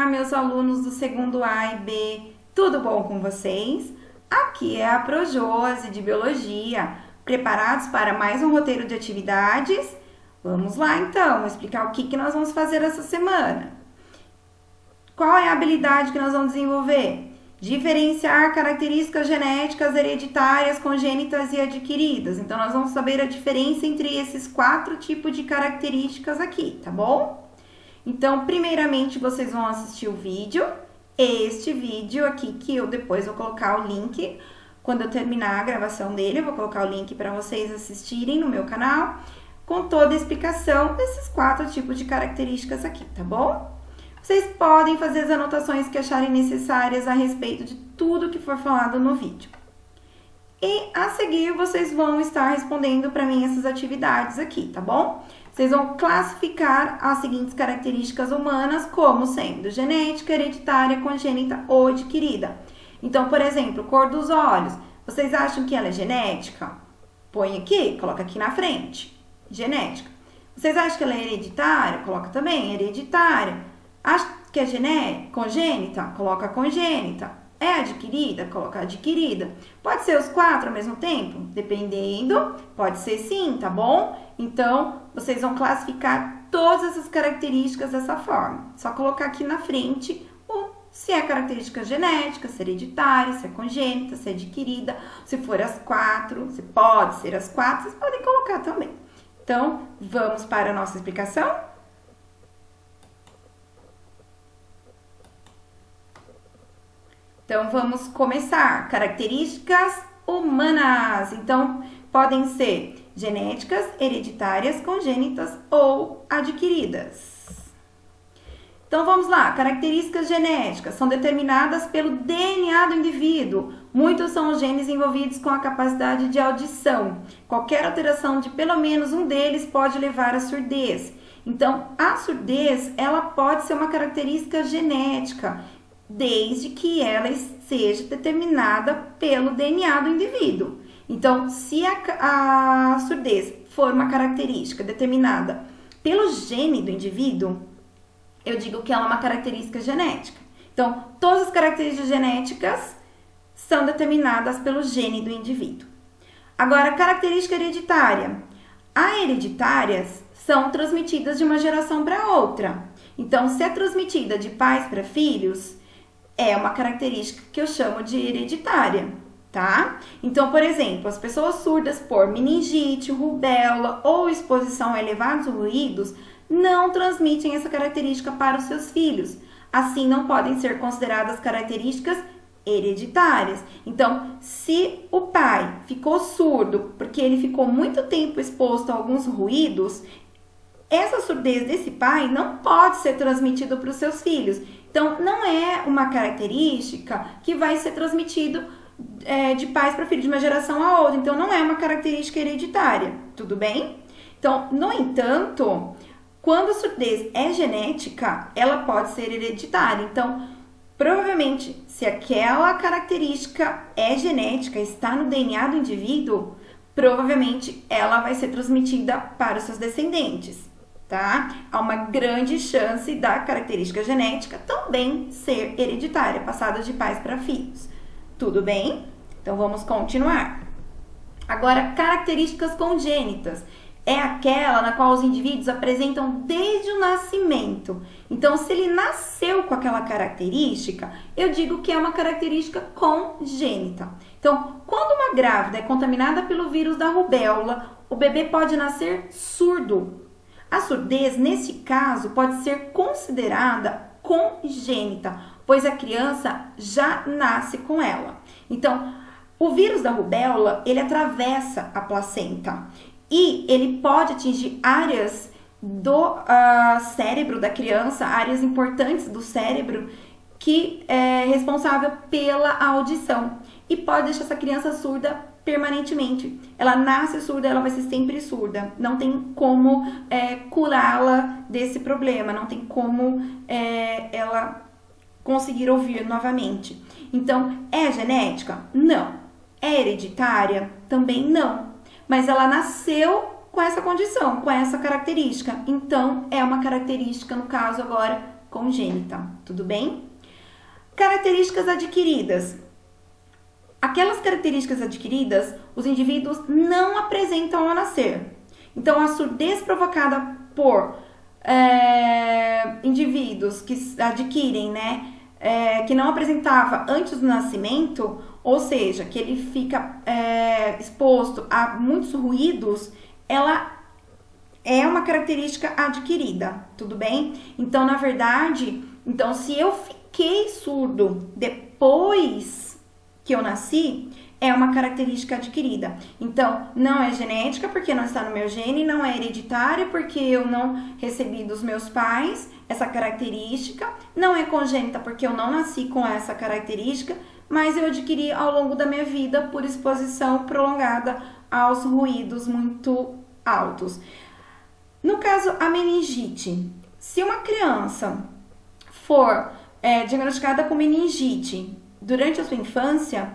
meus alunos do segundo A e B, tudo bom com vocês? Aqui é a Projose de Biologia, preparados para mais um roteiro de atividades? Vamos lá então, explicar o que nós vamos fazer essa semana. Qual é a habilidade que nós vamos desenvolver? Diferenciar características genéticas hereditárias, congênitas e adquiridas. Então, nós vamos saber a diferença entre esses 4 tipos de características aqui, tá bom? Então, primeiramente, vocês vão assistir o vídeo. Este vídeo aqui, que eu depois vou colocar o link. Quando eu terminar a gravação dele, eu vou colocar o link para vocês assistirem no meu canal, com toda a explicação desses 4 tipos de características aqui, tá bom? Vocês podem fazer as anotações que acharem necessárias a respeito de tudo que for falado no vídeo. E a seguir, vocês vão estar respondendo para mim essas atividades aqui, tá bom? Vocês vão classificar as seguintes características humanas como sendo genética, hereditária, congênita ou adquirida. Então, por exemplo, cor dos olhos. Vocês acham que ela é genética? Põe aqui, coloca aqui na frente. Genética. Vocês acham que ela é hereditária? Coloca também, hereditária. Acha que é congênita? Coloca congênita. É adquirida? Coloca adquirida. Pode ser os 4 ao mesmo tempo? Dependendo, pode ser sim, tá bom? Então, vocês vão classificar todas essas características dessa forma. Só colocar aqui na frente se é característica genética, se é hereditária, se é congênita, se é adquirida. Se for as 4, se pode ser as 4, vocês podem colocar também. Então, vamos para a nossa explicação? Então, vamos começar. Características humanas. Então, podem ser genéticas, hereditárias, congênitas ou adquiridas. Então, vamos lá. Características genéticas são determinadas pelo DNA do indivíduo. Muitos são os genes envolvidos com a capacidade de audição. Qualquer alteração de pelo menos um deles pode levar à surdez. Então, a surdez, ela pode ser uma característica genética, desde que ela seja determinada pelo DNA do indivíduo. Então, se a surdez for uma característica determinada pelo gene do indivíduo, eu digo que ela é uma característica genética. Então, todas as características genéticas são determinadas pelo gene do indivíduo. Agora, característica hereditária. As hereditárias são transmitidas de uma geração para outra. Então, se é transmitida de pais para filhos, é uma característica que eu chamo de hereditária, tá? Então, por exemplo, as pessoas surdas por meningite, rubéola ou exposição a elevados ruídos não transmitem essa característica para os seus filhos. Assim, não podem ser consideradas características hereditárias. Então, se o pai ficou surdo porque ele ficou muito tempo exposto a alguns ruídos, essa surdez desse pai não pode ser transmitida para os seus filhos. Então, não é uma característica que vai ser transmitido de pais para filhos, de uma geração a outra. Então, não é uma característica hereditária, tudo bem? Então, no entanto, quando a surdez é genética, ela pode ser hereditária. Então, provavelmente, se aquela característica é genética, está no DNA do indivíduo, provavelmente ela vai ser transmitida para os seus descendentes. Tá? Há uma grande chance da característica genética também ser hereditária, passada de pais para filhos. Tudo bem? Então, vamos continuar. Agora, características congênitas. É aquela na qual os indivíduos apresentam desde o nascimento. Então, se ele nasceu com aquela característica, eu digo que é uma característica congênita. Então, quando uma grávida é contaminada pelo vírus da rubéola, o bebê pode nascer surdo. A surdez, nesse caso, pode ser considerada congênita, pois a criança já nasce com ela. Então, o vírus da rubéola, ele atravessa a placenta e ele pode atingir áreas do cérebro da criança, áreas importantes do cérebro, que é responsável pela audição e pode deixar essa criança surda permanentemente. Ela nasce surda, ela vai ser sempre surda. Não tem como curá-la desse problema, não tem como ela conseguir ouvir novamente. Então, é genética? Não. É hereditária? Também não. Mas ela nasceu com essa condição, com essa característica. Então, é uma característica, no caso agora, congênita, tudo bem? Características adquiridas. Aquelas características adquiridas, os indivíduos não apresentam ao nascer. Então, a surdez provocada por indivíduos que adquirem, né, que não apresentava antes do nascimento, ou seja, que ele fica exposto a muitos ruídos, ela é uma característica adquirida, tudo bem? Então, na verdade, se eu fiquei surdo depois que eu nasci, é uma característica adquirida. Então, não é genética, porque não está no meu gene, não é hereditária, porque eu não recebi dos meus pais essa característica, não é congênita, porque eu não nasci com essa característica, mas eu adquiri ao longo da minha vida por exposição prolongada aos ruídos muito altos. No caso, a meningite. Se uma criança for diagnosticada com meningite durante a sua infância,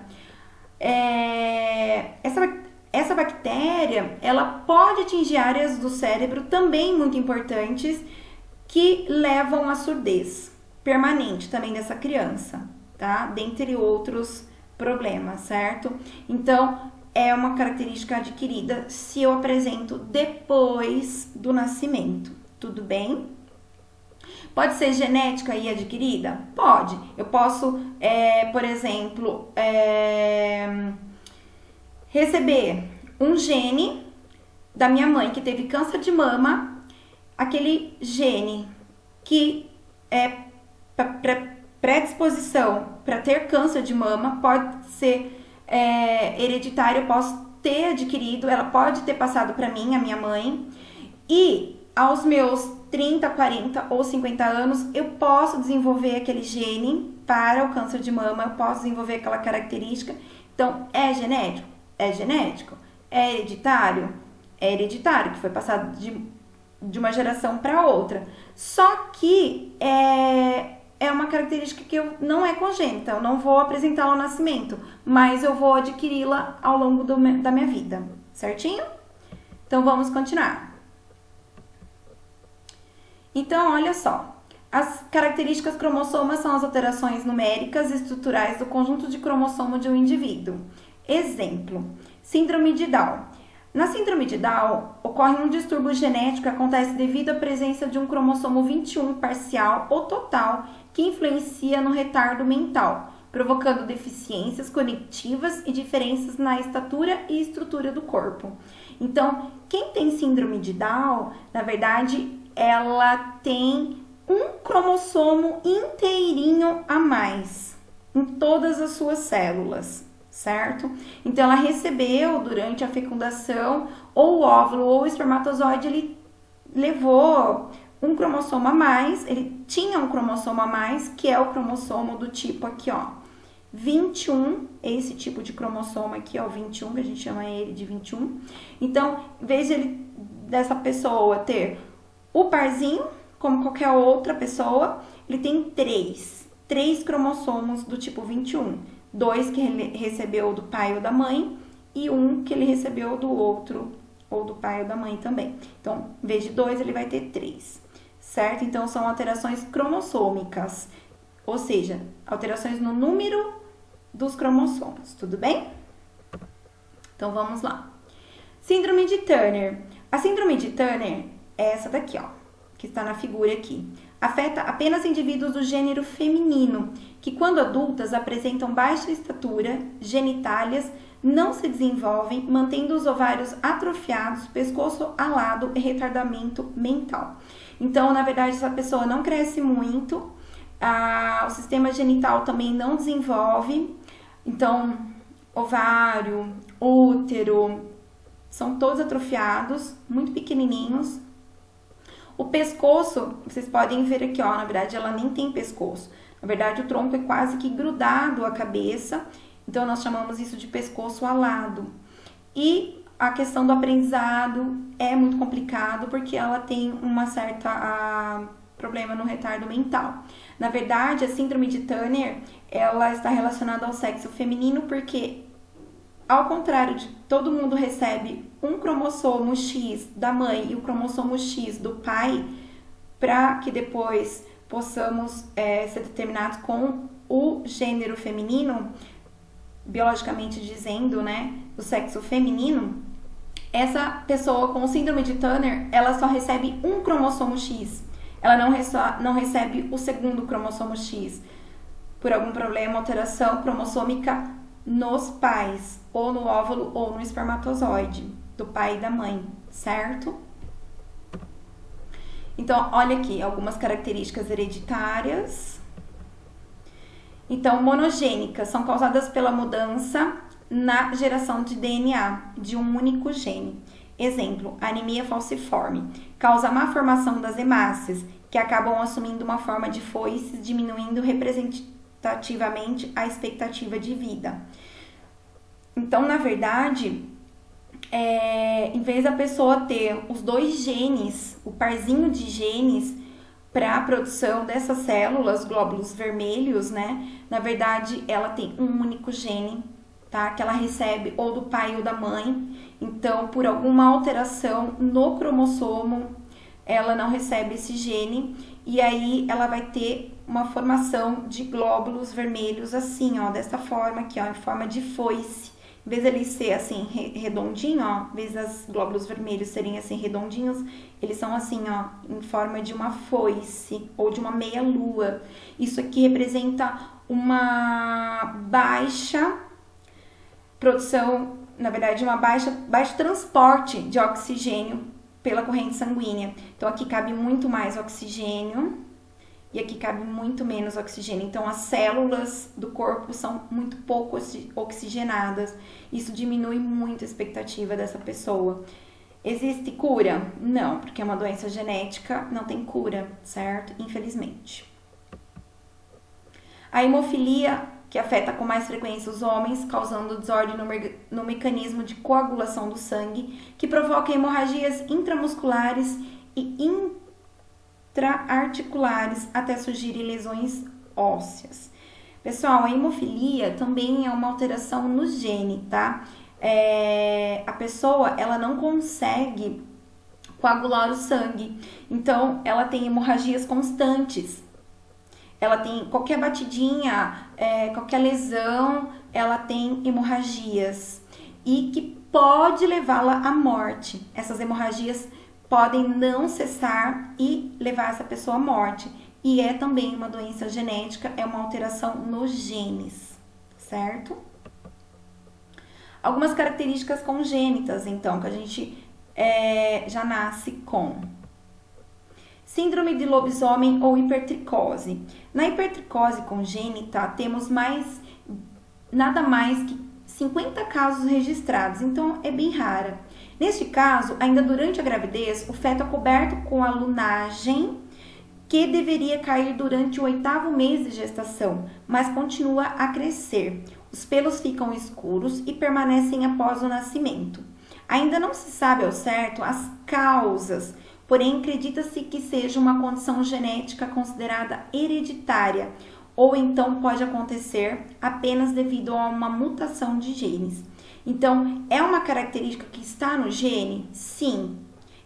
essa bactéria, ela pode atingir áreas do cérebro também muito importantes que levam à surdez permanente também dessa criança, tá? Dentre outros problemas, certo? Então, é uma característica adquirida se eu apresento depois do nascimento, tudo bem? Pode ser genética e adquirida? Pode. Eu posso, por exemplo, receber um gene da minha mãe que teve câncer de mama, aquele gene que é predisposição para ter câncer de mama, pode ser hereditário, eu posso ter adquirido, ela pode ter passado para mim, a minha mãe, e aos meus 30, 40 ou 50 anos, eu posso desenvolver aquele gene para o câncer de mama, eu posso desenvolver aquela característica. Então, é genético? É genético. É hereditário? É hereditário, que foi passado de uma geração para outra. Só que é uma característica que não é congênita, eu não vou apresentá-la ao nascimento, mas eu vou adquiri-la ao longo da minha vida, certinho? Então, vamos continuar. Então, olha só, as características cromossomas são as alterações numéricas e estruturais do conjunto de cromossomo de um indivíduo. Exemplo, síndrome de Down. Na síndrome de Down, ocorre um distúrbio genético que acontece devido à presença de um cromossomo 21 parcial ou total que influencia no retardo mental, provocando deficiências cognitivas e diferenças na estatura e estrutura do corpo. Então, quem tem síndrome de Down, na verdade, ela tem um cromossomo inteirinho a mais em todas as suas células, certo? Então, ela recebeu durante a fecundação, ou o óvulo ou o espermatozoide, ele levou um cromossomo a mais, ele tinha um cromossomo a mais, que é o cromossomo do tipo aqui, ó, 21, esse tipo de cromossomo aqui, ó, 21, que a gente chama ele de 21. Então, em vez dessa pessoa ter o parzinho, como qualquer outra pessoa, ele tem três cromossomos do tipo 21. 2 que ele recebeu do pai ou da mãe e 1 que ele recebeu do outro ou do pai ou da mãe também. Então, em vez de 2, ele vai ter 3, certo? Então, são alterações cromossômicas, ou seja, alterações no número dos cromossomos, tudo bem? Então, vamos lá. Síndrome de Turner. A síndrome de Turner é essa daqui, ó, que está na figura aqui. Afeta apenas indivíduos do gênero feminino, que quando adultas apresentam baixa estatura, genitálias, não se desenvolvem, mantendo os ovários atrofiados, pescoço alado e retardamento mental. Então, na verdade, essa pessoa não cresce muito, o sistema genital também não desenvolve, então, ovário, útero, são todos atrofiados, muito pequenininhos. O pescoço, vocês podem ver aqui, ó, na verdade ela nem tem pescoço. Na verdade o tronco é quase que grudado à cabeça, então nós chamamos isso de pescoço alado. E a questão do aprendizado é muito complicado porque ela tem uma certa problema no retardo mental. Na verdade, a síndrome de Turner, ela está relacionada ao sexo feminino porque, ao contrário de todo mundo recebe um cromossomo X da mãe e o cromossomo X do pai, para que depois, possamos ser determinados com o gênero feminino, biologicamente dizendo, né, o sexo feminino, essa pessoa com síndrome de Turner, ela só recebe um cromossomo X. Ela não recebe o segundo cromossomo X por algum problema, alteração cromossômica nos pais, ou no óvulo ou no espermatozoide do pai e da mãe, certo? Então, olha aqui algumas características hereditárias. Então, monogênicas são causadas pela mudança na geração de DNA de um único gene. Exemplo, anemia falciforme. Causa má formação das hemácias, que acabam assumindo uma forma de foices, diminuindo representativamente a expectativa de vida. Então, na verdade, em vez da pessoa ter os dois genes, o parzinho de genes, para a produção dessas células, glóbulos vermelhos, né? Na verdade, ela tem um único gene, tá? Que ela recebe ou do pai ou da mãe. Então, por alguma alteração no cromossomo, ela não recebe esse gene e aí ela vai ter uma formação de glóbulos vermelhos assim, ó, dessa forma aqui, ó, em forma de foice. Em vez dele ser assim, redondinho, ó, em vez dos glóbulos vermelhos serem assim, redondinhos, eles são assim, ó, em forma de uma foice ou de uma meia-lua. Isso aqui representa uma baixa produção, na verdade, baixo transporte de oxigênio pela corrente sanguínea. Então, aqui cabe muito mais oxigênio e aqui cabe muito menos oxigênio. Então, as células do corpo são muito pouco oxigenadas. Isso diminui muito a expectativa dessa pessoa. Existe cura? Não, porque é uma doença genética, não tem cura, certo? Infelizmente. A hemofilia, que afeta com mais frequência os homens, causando desordem no mecanismo de coagulação do sangue, que provoca hemorragias intramusculares e intraarticulares até surgirem lesões ósseas. Pessoal, a hemofilia também é uma alteração no gene, tá? A pessoa, ela não consegue coagular o sangue, então ela tem hemorragias constantes. Ela tem qualquer batidinha, qualquer lesão, ela tem hemorragias e que pode levá-la à morte. Essas hemorragias podem não cessar e levar essa pessoa à morte. E é também uma doença genética, é uma alteração nos genes, certo? Algumas características congênitas, então, que a gente já nasce com. Síndrome de lobisomem ou hipertricose. Na hipertricose congênita, temos nada mais que 50 casos registrados, então é bem rara. Neste caso, ainda durante a gravidez, o feto é coberto com a lunagem, que deveria cair durante o 8º mês de gestação, mas continua a crescer. Os pelos ficam escuros e permanecem após o nascimento. Ainda não se sabe ao certo as causas, porém acredita-se que seja uma condição genética considerada hereditária, ou então pode acontecer apenas devido a uma mutação de genes. Então, é uma característica que está no gene? Sim.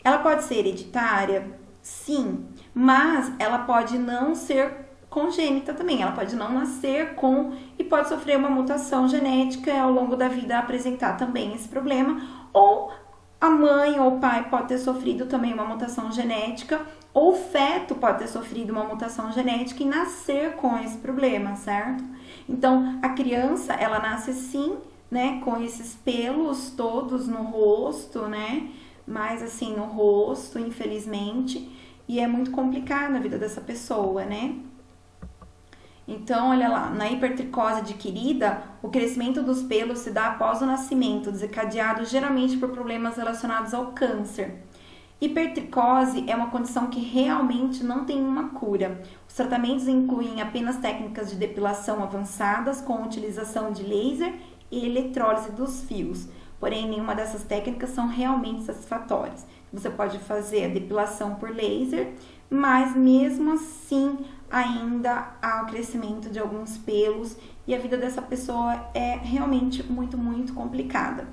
Ela pode ser hereditária? Sim. Mas ela pode não ser congênita também. Ela pode não nascer com e pode sofrer uma mutação genética e ao longo da vida apresentar também esse problema. Ou a mãe ou o pai pode ter sofrido também uma mutação genética, ou o feto pode ter sofrido uma mutação genética e nascer com esse problema, certo? Então, a criança, ela nasce sim, né, com esses pelos todos no rosto, né, mais assim no rosto, infelizmente, e é muito complicado a vida dessa pessoa, né? Então, olha lá, na hipertricose adquirida, o crescimento dos pelos se dá após o nascimento, desencadeado geralmente por problemas relacionados ao câncer. Hipertricose é uma condição que realmente não tem uma cura. Os tratamentos incluem apenas técnicas de depilação avançadas com utilização de laser e eletrólise dos fios. Porém, nenhuma dessas técnicas são realmente satisfatórias. Você pode fazer a depilação por laser, mas mesmo assim ainda há o crescimento de alguns pelos e a vida dessa pessoa é realmente muito, muito complicada.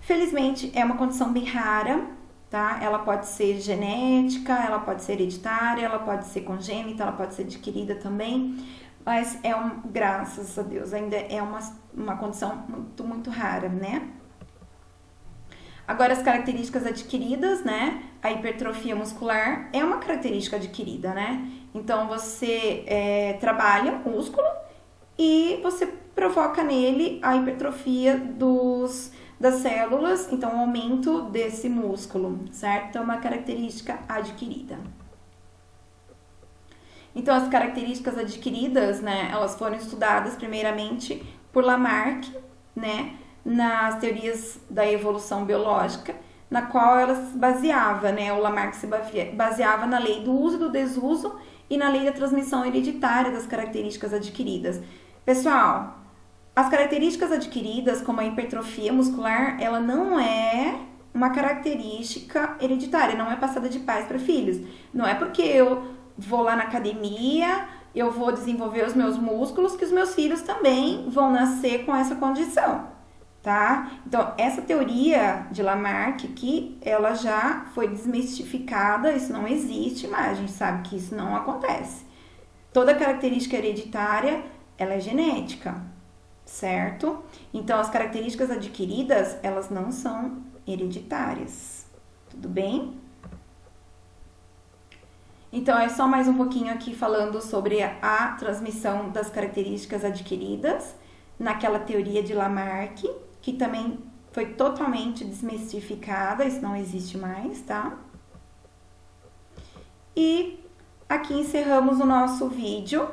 Felizmente, é uma condição bem rara, tá? Ela pode ser genética, ela pode ser hereditária, ela pode ser congênita, ela pode ser adquirida também, mas graças a Deus, ainda é uma condição muito, muito rara, né? Agora, as características adquiridas, né? A hipertrofia muscular é uma característica adquirida, né? Então, você trabalha o músculo e você provoca nele a hipertrofia das células, então, o aumento desse músculo, certo? Então, é uma característica adquirida. Então, as características adquiridas, né? Elas foram estudadas primeiramente por Lamarck, né? Nas teorias da evolução biológica, na qual ela se baseava, né? O Lamarck se baseava na lei do uso e do desuso e na lei da transmissão hereditária das características adquiridas. Pessoal, as características adquiridas, como a hipertrofia muscular, ela não é uma característica hereditária, não é passada de pais para filhos. Não é porque eu vou lá na academia, eu vou desenvolver os meus músculos, que os meus filhos também vão nascer com essa condição. Tá? Então, essa teoria de Lamarck aqui, ela já foi desmistificada, isso não existe mais, a gente sabe que isso não acontece. Toda característica hereditária, ela é genética, certo? Então, as características adquiridas, elas não são hereditárias, tudo bem? Então, é só mais um pouquinho aqui falando sobre a transmissão das características adquiridas, naquela teoria de Lamarck, que também foi totalmente desmistificada, isso não existe mais, tá? E aqui encerramos o nosso vídeo,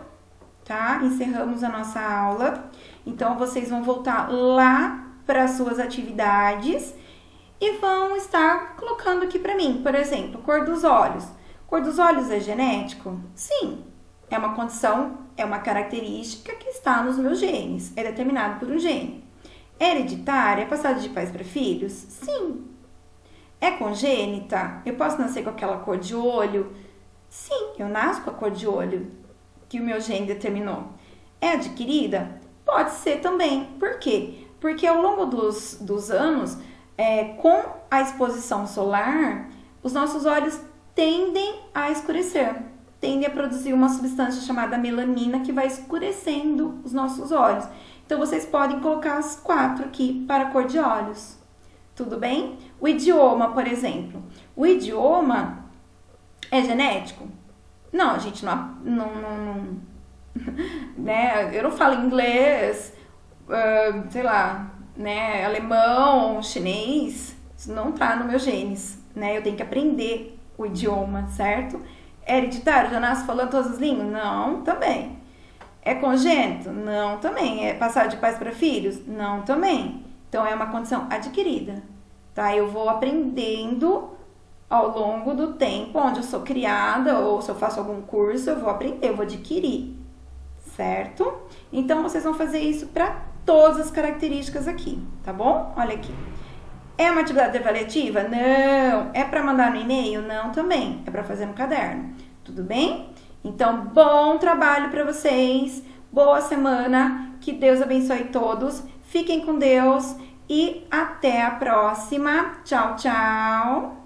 tá? Encerramos a nossa aula. Então, vocês vão voltar lá para as suas atividades e vão estar colocando aqui para mim, por exemplo, cor dos olhos. Cor dos olhos é genético? Sim, é uma condição, é uma característica que está nos meus genes, é determinado por um gene. É hereditária? É passada de pais para filhos? Sim. É congênita? Eu posso nascer com aquela cor de olho? Sim, eu nasço com a cor de olho que o meu gene determinou. É adquirida? Pode ser também. Por quê? Porque ao longo dos anos, com a exposição solar, os nossos olhos tendem a escurecer. Tendem a produzir uma substância chamada melanina que vai escurecendo os nossos olhos. Então, vocês podem colocar as 4 aqui para a cor de olhos. Tudo bem? O idioma, por exemplo. O idioma é genético? Não, gente, não né? Eu não falo inglês, sei lá, né? Alemão, chinês. Isso não tá no meu genes, né? Eu tenho que aprender o idioma, certo? É hereditário? Já nasce falando todas as línguas? Não, também. É congênito? Não, também. É passado de pais para filhos? Não, também. Então, é uma condição adquirida, tá? Eu vou aprendendo ao longo do tempo, onde eu sou criada, ou se eu faço algum curso, eu vou aprender, eu vou adquirir, certo? Então, vocês vão fazer isso para todas as características aqui, tá bom? Olha aqui. É uma atividade avaliativa? Não. É para mandar no e-mail? Não, também. É para fazer no caderno. Tudo bem? Então, bom trabalho para vocês. Boa semana. Que Deus abençoe todos. Fiquem com Deus e até a próxima. Tchau, tchau.